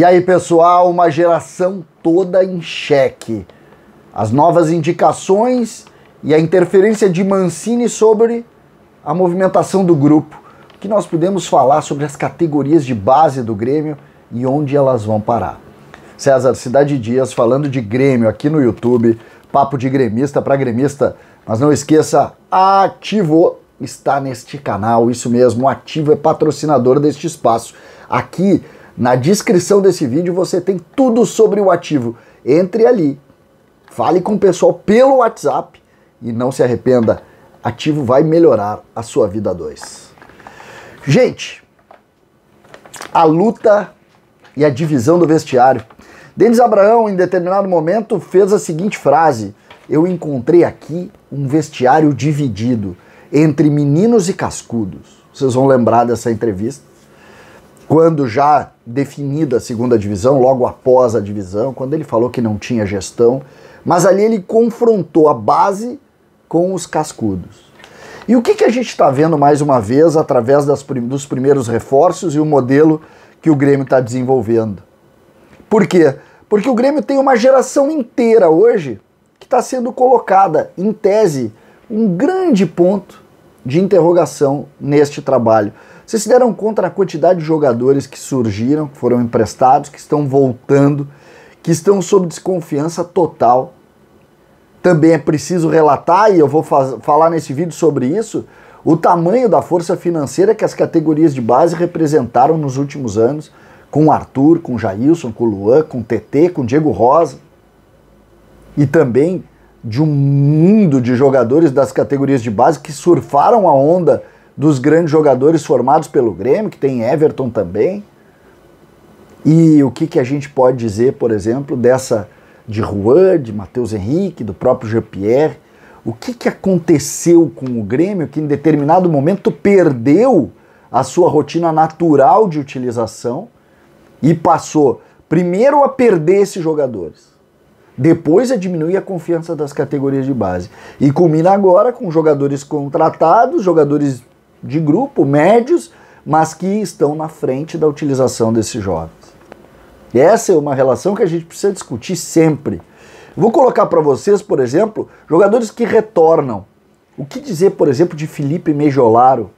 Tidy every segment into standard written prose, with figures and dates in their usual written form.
E aí, pessoal, uma geração toda em xeque. As novas indicações e a interferência de Mancini sobre a movimentação do grupo. O que nós podemos falar sobre as categorias de base do Grêmio e onde elas vão parar. César Cidade Dias falando de Grêmio aqui no YouTube, papo de gremista para gremista. Mas não esqueça, Ativo está neste canal, isso mesmo, o Ativo é patrocinador deste espaço. Aqui na descrição desse vídeo você tem tudo sobre o Ativo. Entre ali, fale com o pessoal pelo WhatsApp e não se arrependa, Ativo vai melhorar a sua vida a dois. Gente, a luta e a divisão do vestiário. Denis Abraão, em determinado momento, fez a seguinte frase: eu encontrei aqui um vestiário dividido entre meninos e cascudos. Vocês vão lembrar dessa entrevista, quando já definida a segunda divisão, logo após a divisão, quando ele falou que não tinha gestão, mas ali ele confrontou a base com os cascudos. E o que a gente está vendo mais uma vez através dos primeiros reforços e o modelo que o Grêmio está desenvolvendo? Por quê? Porque o Grêmio tem uma geração inteira hoje que está sendo colocada, em tese, um grande ponto de interrogação neste trabalho. Vocês se deram conta da quantidade de jogadores que surgiram, que foram emprestados, que estão voltando, que estão sob desconfiança total. Também é preciso relatar, e eu vou falar nesse vídeo sobre isso, o tamanho da força financeira que as categorias de base representaram nos últimos anos, com o Arthur, com o Jailson, com o Luan, com o TT, com o Diego Rosa, e também de um mundo de jogadores das categorias de base que surfaram a onda dos grandes jogadores formados pelo Grêmio, que tem Everton também. E o que a gente pode dizer, por exemplo, dessa de Juan, de Matheus Henrique, do próprio Jean-Pierre? O que aconteceu com o Grêmio que em determinado momento perdeu a sua rotina natural de utilização e passou primeiro a perder esses jogadores, depois a diminuir a confiança das categorias de base. E culmina agora com jogadores contratados, jogadores de grupo, médios, mas que estão na frente da utilização desses jovens. E essa é uma relação que a gente precisa discutir sempre. Vou colocar para vocês, por exemplo, jogadores que retornam. O que dizer, por exemplo, de Felipe Mejolaro?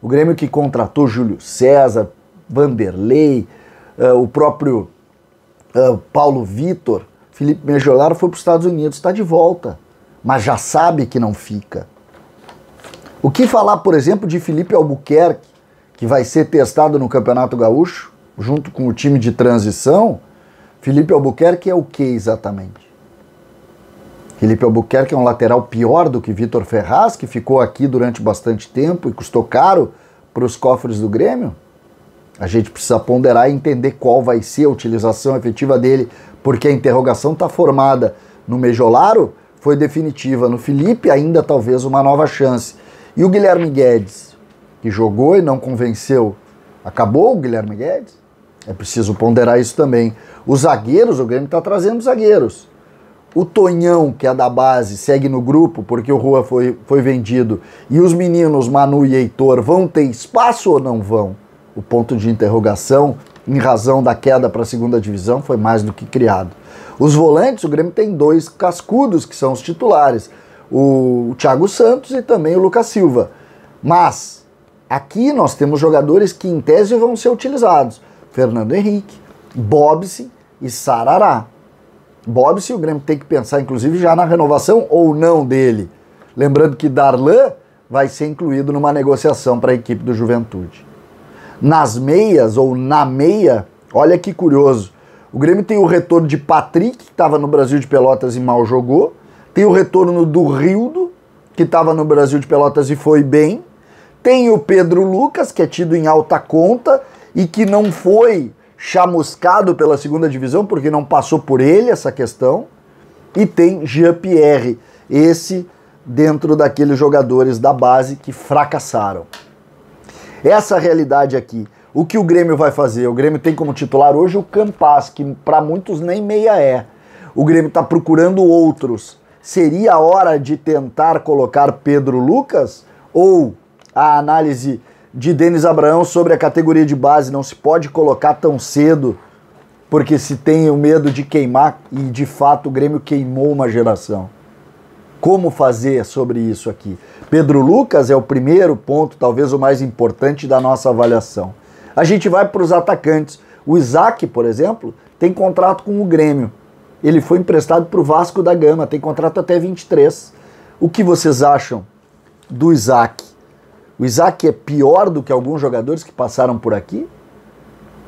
O Grêmio que contratou Júlio César, Vanderlei, o próprio Paulo Vitor. Felipe Mejolaro foi para os Estados Unidos, está de volta, mas já sabe que não fica. O que falar, por exemplo, de Felipe Albuquerque, que vai ser testado no Campeonato Gaúcho, junto com o time de transição? Felipe Albuquerque é o que exatamente? Felipe Albuquerque é um lateral pior do que Vitor Ferraz, que ficou aqui durante bastante tempo e custou caro para os cofres do Grêmio? A gente precisa ponderar e entender qual vai ser a utilização efetiva dele, porque a interrogação está formada no Mejolaro, foi definitiva no Felipe, ainda talvez uma nova chance. E o Guilherme Guedes, que jogou e não convenceu, acabou o Guilherme Guedes? É preciso ponderar isso também. Os zagueiros, o Grêmio está trazendo zagueiros. O Tonhão, que é da base, segue no grupo porque o Rua foi vendido. E os meninos Manu e Heitor vão ter espaço ou não vão? O ponto de interrogação, em razão da queda para a segunda divisão, foi mais do que criado. Os volantes, o Grêmio tem dois cascudos que são os titulares. O Thiago Santos e também o Lucas Silva. Mas aqui nós temos jogadores que em tese vão ser utilizados. Fernando Henrique, Bobsi e Sarará. Bobsi, o Grêmio tem que pensar inclusive já na renovação ou não dele. Lembrando que Darlan vai ser incluído numa negociação para a equipe do Juventude. Nas meias ou na meia, olha que curioso. O Grêmio tem o retorno de Patrick, que estava no Brasil de Pelotas e mal jogou. Tem o retorno do Rildo, que estava no Brasil de Pelotas e foi bem. Tem o Pedro Lucas, que é tido em alta conta e que não foi chamuscado pela segunda divisão, porque não passou por ele essa questão. E tem Jean-Pierre, esse dentro daqueles jogadores da base que fracassaram. Essa realidade aqui. O que o Grêmio vai fazer? O Grêmio tem como titular hoje o Campas, que para muitos nem meia é. O Grêmio está procurando outros. Seria a hora de tentar colocar Pedro Lucas? Ou a análise de Denis Abraão sobre a categoria de base não se pode colocar tão cedo porque se tem o medo de queimar, e de fato o Grêmio queimou uma geração. Como fazer sobre isso aqui? Pedro Lucas é o primeiro ponto, talvez o mais importante da nossa avaliação. A gente vai para os atacantes. O Isaac, por exemplo, tem contrato com o Grêmio. Ele foi emprestado para o Vasco da Gama, tem contrato até 23. O que vocês acham do Isaac? O Isaac é pior do que alguns jogadores que passaram por aqui?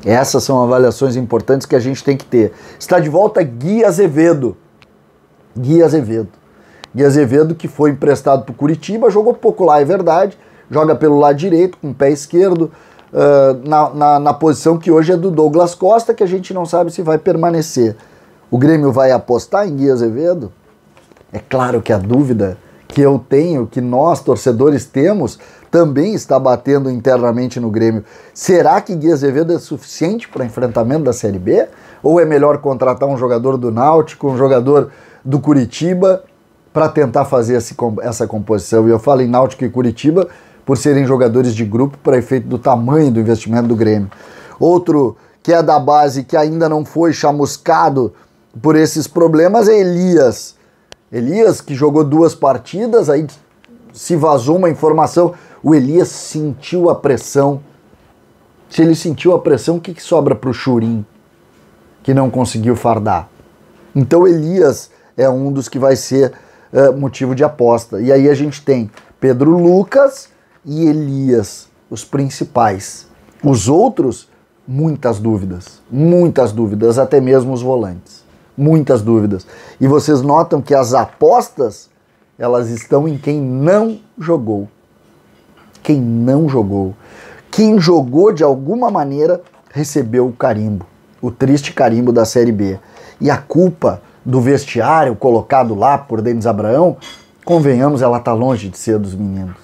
Essas são avaliações importantes que a gente tem que ter. Está de volta Gui Azevedo. Gui Azevedo, que foi emprestado para o Curitiba, jogou pouco lá, é verdade. Joga pelo lado direito, com o pé esquerdo, na posição que hoje é do Douglas Costa, que a gente não sabe se vai permanecer. O Grêmio vai apostar em Gui Azevedo? É claro que a dúvida que eu tenho, que nós, torcedores, temos, também está batendo internamente no Grêmio. Será que Gui Azevedo é suficiente para enfrentamento da Série B? Ou é melhor contratar um jogador do Náutico, um jogador do Curitiba, para tentar fazer essa composição? E eu falo em Náutico e Curitiba por serem jogadores de grupo para efeito do tamanho do investimento do Grêmio. Outro que é da base, que ainda não foi chamuscado por esses problemas, é Elias. Elias, que jogou 2 partidas, aí se vazou uma informação. O Elias sentiu a pressão. Se ele sentiu a pressão, o que sobra para o Churin, que não conseguiu fardar? Então Elias é um dos que vai ser motivo de aposta. E aí a gente tem Pedro Lucas e Elias, os principais. Os outros, muitas dúvidas, até mesmo os volantes. Muitas dúvidas. E vocês notam que as apostas, elas estão em quem não jogou. Quem não jogou. Quem jogou de alguma maneira recebeu o carimbo. O triste carimbo da Série B. E a culpa do vestiário colocado lá por Denis Abraão, convenhamos, ela está longe de ser dos meninos.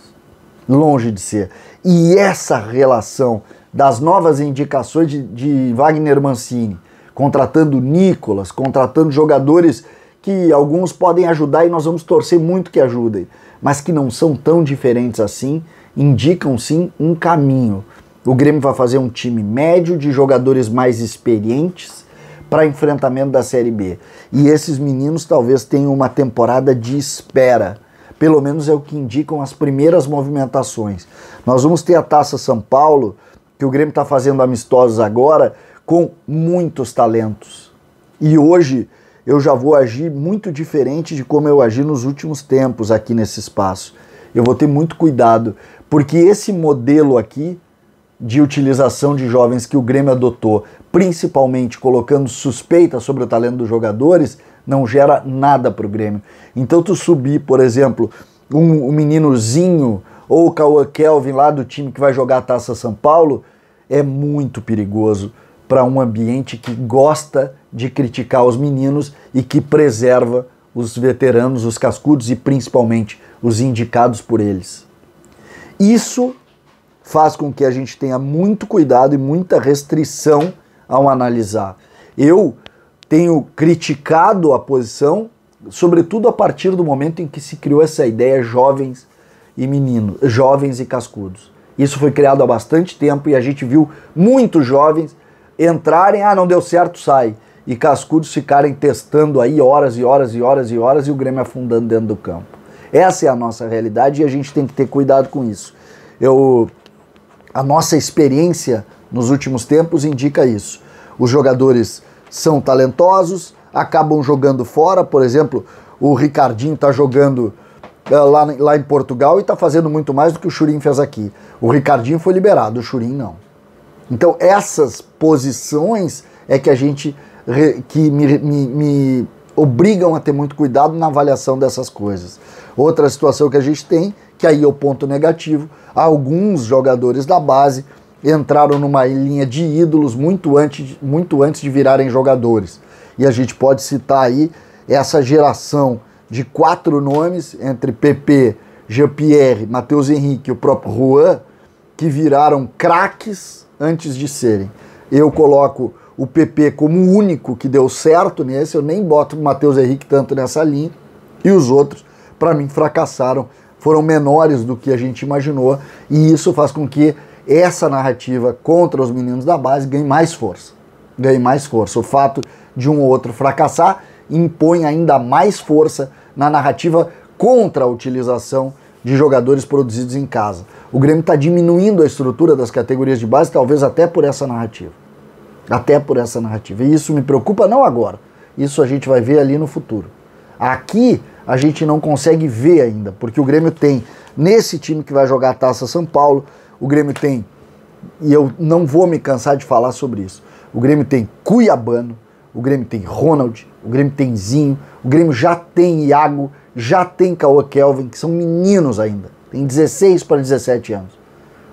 Longe de ser. E essa relação das novas indicações de Wagner Mancini, contratando Nicolas, contratando jogadores que alguns podem ajudar e nós vamos torcer muito que ajudem, mas que não são tão diferentes assim, indicam sim um caminho. O Grêmio vai fazer um time médio de jogadores mais experientes para enfrentamento da Série B. E esses meninos talvez tenham uma temporada de espera. Pelo menos é o que indicam as primeiras movimentações. Nós vamos ter a Taça São Paulo, que o Grêmio está fazendo amistosos agora, com muitos talentos. E hoje eu já vou agir muito diferente de como eu agi nos últimos tempos aqui nesse espaço. Eu vou ter muito cuidado, porque esse modelo aqui de utilização de jovens que o Grêmio adotou, principalmente colocando suspeita sobre o talento dos jogadores, não gera nada para o Grêmio. Então tu subir, por exemplo, um meninozinho ou o Cauã Kelvin lá do time que vai jogar a Taça São Paulo, é muito perigoso para um ambiente que gosta de criticar os meninos e que preserva os veteranos, os cascudos e principalmente os indicados por eles. Isso faz com que a gente tenha muito cuidado e muita restrição ao analisar. Eu tenho criticado a posição, sobretudo a partir do momento em que se criou essa ideia jovens e meninos, jovens e cascudos. Isso foi criado há bastante tempo e a gente viu muitos jovens entrarem, não deu certo, sai. E cascudos ficarem testando aí horas e horas e horas e horas e o Grêmio afundando dentro do campo. Essa é a nossa realidade e a gente tem que ter cuidado com isso. A nossa experiência nos últimos tempos indica isso. Os jogadores são talentosos, acabam jogando fora. Por exemplo, o Ricardinho está jogando lá em Portugal e está fazendo muito mais do que o Churin fez aqui. O Ricardinho foi liberado, o Churin não. Então essas posições é que me obrigam a ter muito cuidado na avaliação dessas coisas. Outra situação que a gente tem, que aí é o ponto negativo, alguns jogadores da base entraram numa linha de ídolos muito antes de virarem jogadores. E a gente pode citar aí essa geração de 4 nomes, entre PP, Jean-Pierre, Matheus Henrique e o próprio Juan, que viraram craques antes de serem. Eu coloco o PP como o único que deu certo nesse, eu nem boto o Matheus Henrique tanto nessa linha, e os outros, para mim, fracassaram, foram menores do que a gente imaginou, e isso faz com que essa narrativa contra os meninos da base ganhe mais força. ganhe mais força. O fato de um ou outro fracassar impõe ainda mais força na narrativa contra a utilização de jogadores produzidos em casa. O Grêmio está diminuindo a estrutura das categorias de base, talvez até por essa narrativa. Até por essa narrativa. E isso me preocupa não agora. Isso a gente vai ver ali no futuro. Aqui a gente não consegue ver ainda, porque o Grêmio tem, nesse time que vai jogar a Taça São Paulo, o Grêmio tem, e eu não vou me cansar de falar sobre isso, o Grêmio tem Cuiabano, o Grêmio tem Ronald, o Grêmio tem Zinho, o Grêmio já tem Iago, já tem Cauã Kelvin, que são meninos ainda, tem 16 para 17 anos.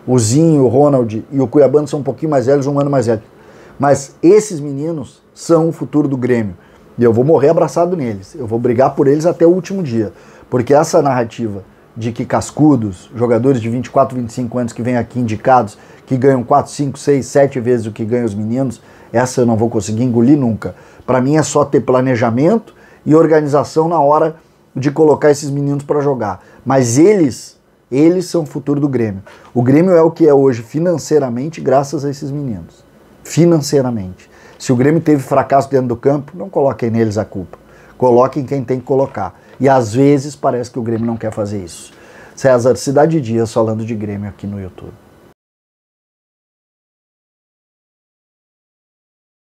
O Zinho, o Ronald e o Cuiabano são um pouquinho mais velhos, um ano mais velho. Mas esses meninos são o futuro do Grêmio. E eu vou morrer abraçado neles. Eu vou brigar por eles até o último dia. Porque essa narrativa de que cascudos, jogadores de 24, 25 anos que vêm aqui indicados, que ganham 4, 5, 6, 7 vezes o que ganham os meninos, essa eu não vou conseguir engolir nunca. Para mim é só ter planejamento e organização na hora de colocar esses meninos para jogar. Mas eles são o futuro do Grêmio. O Grêmio é o que é hoje financeiramente graças a esses meninos. Financeiramente. Se o Grêmio teve fracasso dentro do campo, não coloquem neles a culpa. Coloquem quem tem que colocar. E às vezes parece que o Grêmio não quer fazer isso. César, Cidade Dias falando de Grêmio aqui no YouTube.